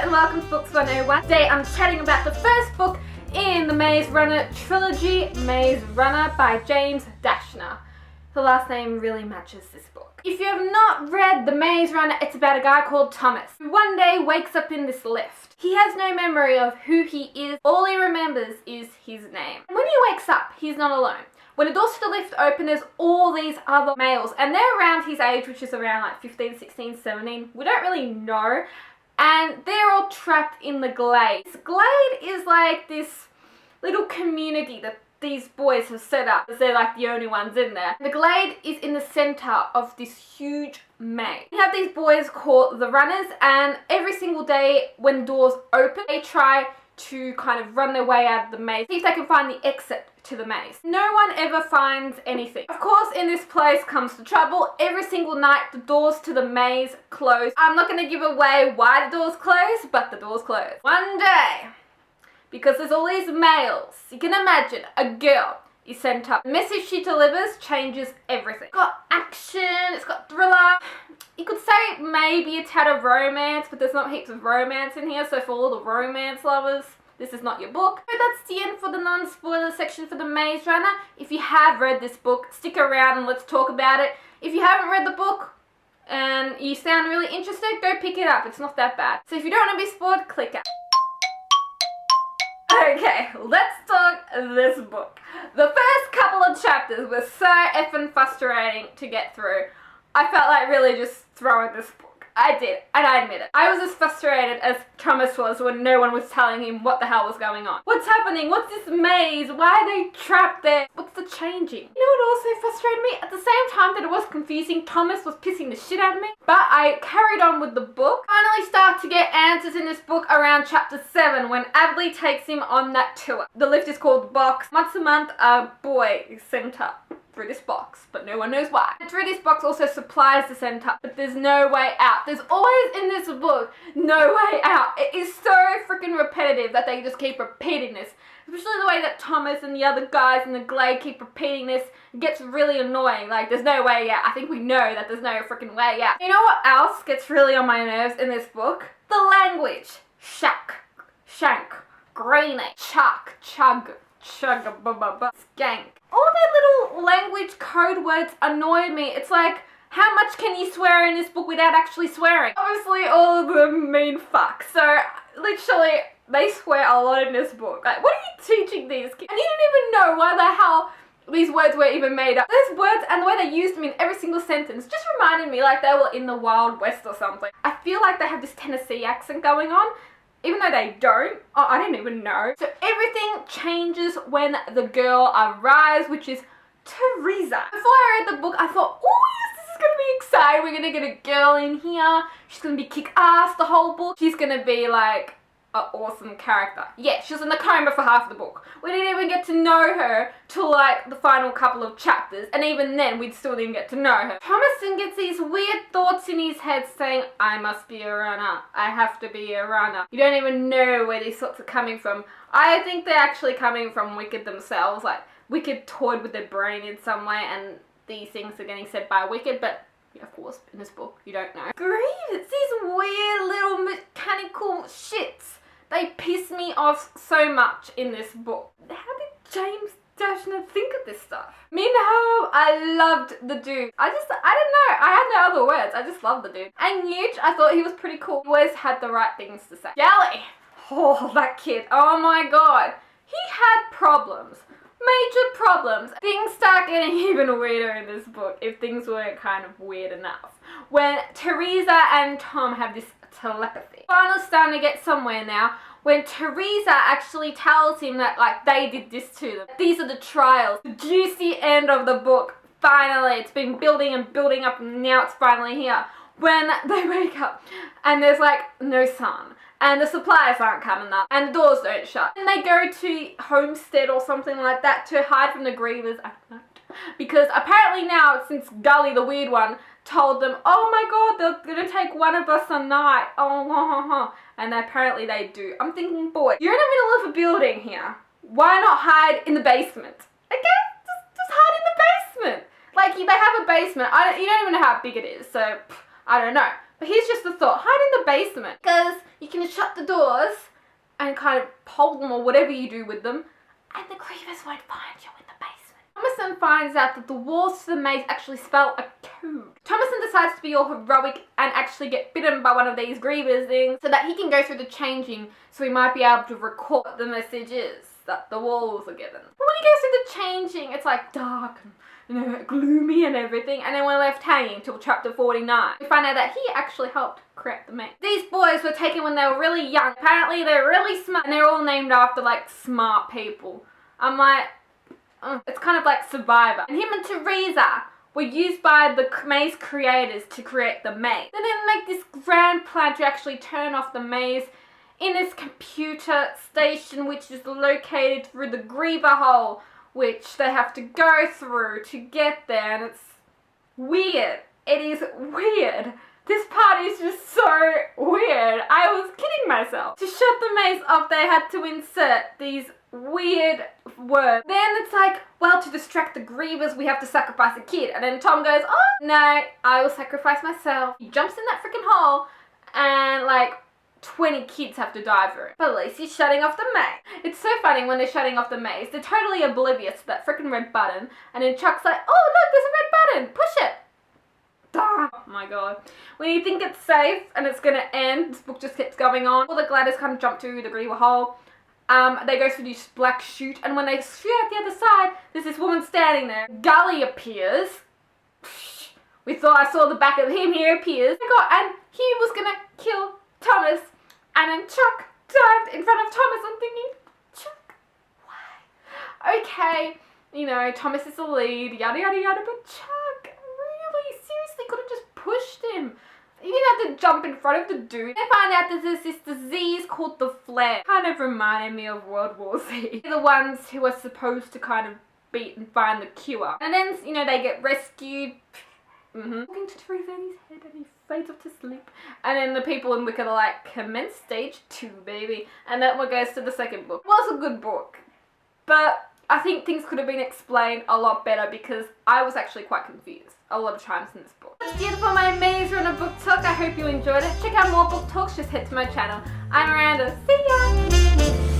and welcome to Books 101. Today I'm chatting about the first book in the Maze Runner trilogy, Maze Runner by James Dashner. The last name really matches this book. If you have not read The Maze Runner, it's about a guy called Thomas, who one day wakes up in this lift. He has no memory of who he is. All he remembers is his name. When he wakes up, he's not alone. When the doors to the lift open, there's all these other males, and they're around his age, which is around like 15, 16, 17. We don't really know. And they're all trapped in the glade. This glade is like this little community that these boys have set up, because they're like the only ones in there. The glade is in the center of this huge maze. You have these boys called the runners, and every single day when doors open, they try to kind of run their way out of the maze, see if they can find the exit to the maze. No one ever finds anything. Of course, in this place comes the trouble. Every single night, the doors to the maze close. I'm not going to give away why the doors close, but the doors close. One day, because there's all these males, you can imagine a girl is sent up. The message she delivers changes everything. It's got action, it's got thriller. You could say maybe a tad of romance, but there's not heaps of romance in here, so for all the romance lovers, this is not your book. So that's the end for the non-spoiler section for The Maze Runner. If you have read this book, stick around and let's talk about it. If you haven't read the book and you sound really interested, go pick it up. It's not that bad. So if you don't want to be spoiled, click out. Okay, let's talk this book. The first couple of chapters were so effing frustrating to get through. I felt like really just throwing this book. I did, and I admit it. I was as frustrated as Thomas was when no one was telling him what the hell was going on. What's happening? What's this maze? Why are they trapped there? What's the changing? You know what also frustrated me? At the same time that it was confusing, Thomas was pissing the shit out of me. But I carried on with the book. Finally start to get answers in this book around chapter 7 when Adley takes him on that tour. The lift is called the Box. Once a month, a boy is sent up through this box, but no one knows why. And through this box also supplies the center, but there's no way out. There's always in this book no way out. It is so freaking repetitive that they just keep repeating this. Especially the way that Thomas and the other guys in the glade keep repeating this. It gets really annoying. Like, there's no way out. I think we know that there's no freaking way out. You know what else gets really on my nerves in this book? The language. Shack, shank, greenie, chuck, chug, chugga-ba-ba-ba, skank. All their little language code words annoyed me. It's like, how much can you swear in this book without actually swearing? Obviously, all of them mean fuck. So, literally, they swear a lot in this book. Like, what are you teaching these kids? And you didn't even know why the hell these words were even made up. Those words and the way they used them in every single sentence just reminded me like they were in the Wild West or something. I feel like they have this Tennessee accent going on, even though they don't. Oh, I didn't even know. So everything changes when the girl arrives, which is Teresa. Before I read the book, I thought, oh yes, this is gonna be exciting. We're gonna get a girl in here. She's gonna be kick-ass the whole book. She's gonna be like an awesome character. Yeah, she was in the coma for half of the book. We didn't even get to know her till like the final couple of chapters, and even then we still didn't get to know her. Thomas then gets these weird thoughts in his head saying, I must be a runner. I have to be a runner. You don't even know where these thoughts are coming from. I think they're actually coming from Wicked themselves. Like, Wicked toyed with their brain in some way, and these things are getting said by Wicked, but of course, in this book, you don't know. Grieve, it's these weird little mechanical shits. They piss me off so much in this book. How did James Dashner think of this stuff? Minho, I loved the dude. I don't know. I had no other words. I just loved the dude. And Nuge, I thought he was pretty cool. He always had the right things to say. Gally. Oh, that kid. Oh my god. He had problems. Major problems. Things start getting even weirder in this book if things weren't kind of weird enough. When Teresa and Tom have this telepathy. Finally starting to get somewhere now when Teresa actually tells him that like they did this to them. These are the trials. The juicy end of the book. Finally, it's been building and building up and now it's finally here. When they wake up and there's like no sun. And the supplies aren't coming up, and the doors don't shut. And they go to Homestead or something like that to hide from the grievers. I don't know. Because apparently now, since Gully, the weird one, told them, oh my god, they're gonna take one of us a night. Oh, and apparently they do. I'm thinking, boy, you're in the middle of a building here. Why not hide in the basement? Okay? Just hide in the basement. Like, they have a basement. You don't even know how big it is, so I don't know. But here's just the thought, hide in the basement, because you can shut the doors and kind of hold them or whatever you do with them, and the grievers won't find you in the basement. Thomason finds out that the walls to the maze actually spell a code. Thomason decides to be all heroic and actually get bitten by one of these grievers things so that he can go through the changing, so he might be able to record what the message is that the walls are given. But when he goes through the changing, it's like dark and, you know, gloomy and everything, and then we're left hanging till chapter 49. We find out that he actually helped create the maze. These boys were taken when they were really young. Apparently they're really smart, and they're all named after like smart people. I'm like, it's kind of like Survivor. And him and Teresa were used by the maze creators to create the maze. Then they make this grand plan to actually turn off the maze in this computer station, which is located through the griever hole, which they have to go through to get there, and it's weird. It is weird. This part is just so weird. I was kidding myself. To shut the maze off, they had to insert these weird words. Then it's like, well, to distract the grievers, we have to sacrifice a kid. And then Tom goes, oh, no, I will sacrifice myself. He jumps in that freaking hole, and like 20 kids have to die for it. But at least he's shutting off the maze. It's so funny when they're shutting off the maze. They're totally oblivious to that freaking red button. And then Chuck's like, oh, look, there's a red button. Push it. Oh my god. When you think it's safe and it's gonna end, this book just keeps going on. All the gliders kind of jump through the griever hole. They go through this black chute, and when they shoot out the other side, there's this woman standing there. Gully appears. We thought I saw the back of him. He appears. Oh my god, and he was gonna kill Thomas, and then Chuck dived in front of Thomas. I'm thinking, Chuck, why? Okay, you know, Thomas is the lead, yada yada yada, but Chuck, really, seriously, could have just pushed him. You didn't have to jump in front of the dude. They find out that there's this disease called the flare. Kind of reminded me of World War Z. They're the ones who are supposed to kind of beat and find the cure. And then, you know, they get rescued. Talking to Teresa in his head, and he fades off to sleep. And then the people in Wicked are like, commence stage 2, baby. And that one goes to the second book. It was a good book, but I think things could have been explained a lot better, because I was actually quite confused a lot of times in this book. That's it for my Maze Runner book talk. I hope you enjoyed it. Check out more book talks, just head to my channel. I'm Miranda. See ya!